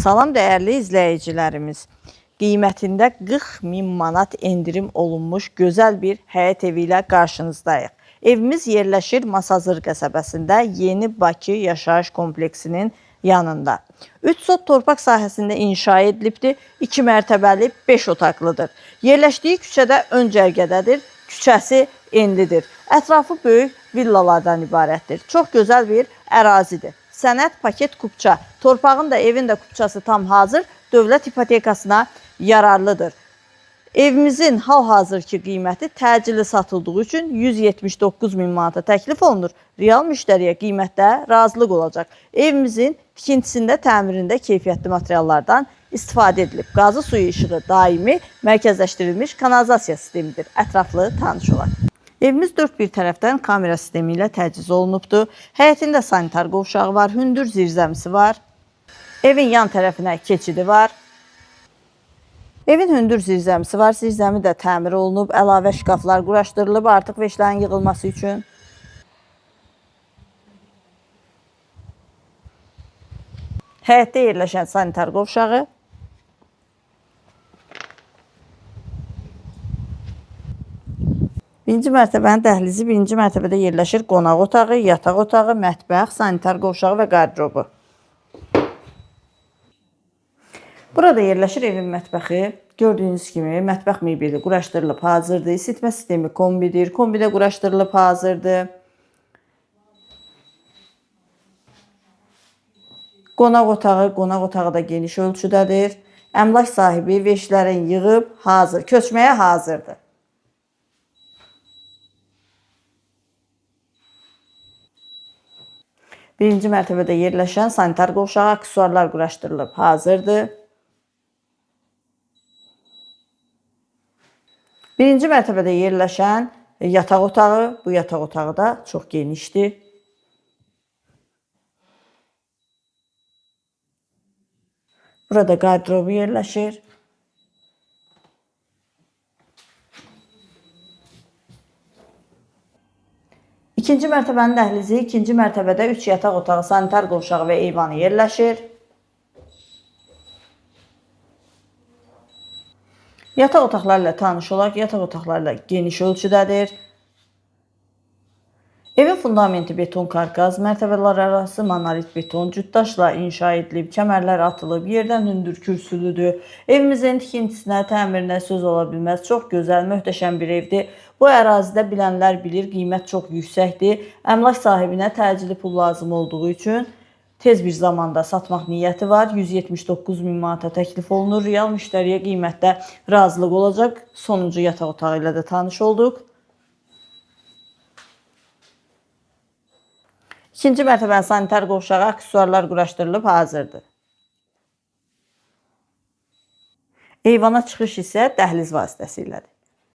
Salam dəyərli izləyicilərimiz. Qiymətində 40.000 manat endirim olunmuş gözəl bir həyət evi ilə qarşınızdayıq. Evimiz yerləşir Masazır qəsəbəsində Yeni Bakı yaşayış kompleksinin yanında. 3 sot torpaq sahəsində inşa edilibdir. 2 mərtəbəli 5 otaqlıdır. Yerləşdiyi küçədə ön cərgədədir. Küçəsi enlidir. Ətrafı böyük villalardan ibarətdir. Çox gözəl bir ərazidir. Sənəd paket kupça. Torpağın da evin də kupçası tam hazır. Dövlət ipotekasına yararlıdır. Evimizin hal-hazırki qiyməti təcili satıldığı üçün 179.000 manata təklif olunur. Real müştəriyə qiymətdə razılıq olacaq. Evimizin tikintisində, təmirində keyfiyyətli materiallardan istifadə edilib. Qazı suyu işığı daimi mərkəzləşdirilmiş kanalizasiya sistemidir. Ətraflı tanış olaq. Evimiz 4 bir tərəfdən kamera sistemi ilə təchiz olunubdur. Həyətində sanitar qovşağı var, hündür zirzəmisi var. Evin yan tərəfinə keçidi var. Evin hündür zirzəmisi var, zirzəmi də təmir olunub, əlavə şkaflar quraşdırılıb artıq veşlərin yığılması üçün. Həyətdə yerləşən sanitar qovşağı. Birinci mərtəbənin dəhlizi, birinci mərtəbədə yerləşir qonaq otağı, yataq otağı, mətbəx, sanitar qovşağı və qardirobu. Burada yerləşir evin mətbəxi. Gördüyünüz kimi mətbəx mebeli quraşdırılıb hazırdır. İsitmə sistemi kombidir. Kombidə quraşdırılıb hazırdır. Qonaq otağı da geniş ölçüdədir. Əmlak sahibi veşlərin yığıb hazır, köçməyə hazırdır. Birinci mərtəbədə yerləşən sanitar qovşağı, aksesuarlar quraşdırılıb hazırdır. Birinci mərtəbədə yerləşən yataq otağı, bu yataq otağı da çox genişdir. Burada qardirobu yerləşir. İkinci mərtəbənin dəhlizi, ikinci mərtəbədə 3 yataq otağı, sanitar qovşağı və eyvanı yerləşir. Yataq otaqlarla tanış olaq. Yataq otaqlarla geniş ölçüdədir. Evin fundamenti beton karkaz, mərtəbələr arası monolit beton, cütdaşla inşa edilib, kəmərlər atılıb, yerdən hündür kürsülüdür. Evimizin tikintisinə, təmirinə söz ola bilməz. Çox gözəl, möhtəşəm bir evdir. Bu ərazidə bilənlər bilir, qiymət çox yüksəkdir. Əmlak sahibinə təcili pul lazım olduğu üçün tez bir zamanda satmaq niyyəti var. 179.000 manata təklif olunur. Real müştəriyə qiymətdə razılıq olacaq. Sonuncu yataq otağı ilə də tanış olduq. İkinci mərtəbənin sanitar qovşağı, aksesuarlar quraşdırılıb hazırdır. Eyvana çıxış isə dəhliz vasitəsilədir.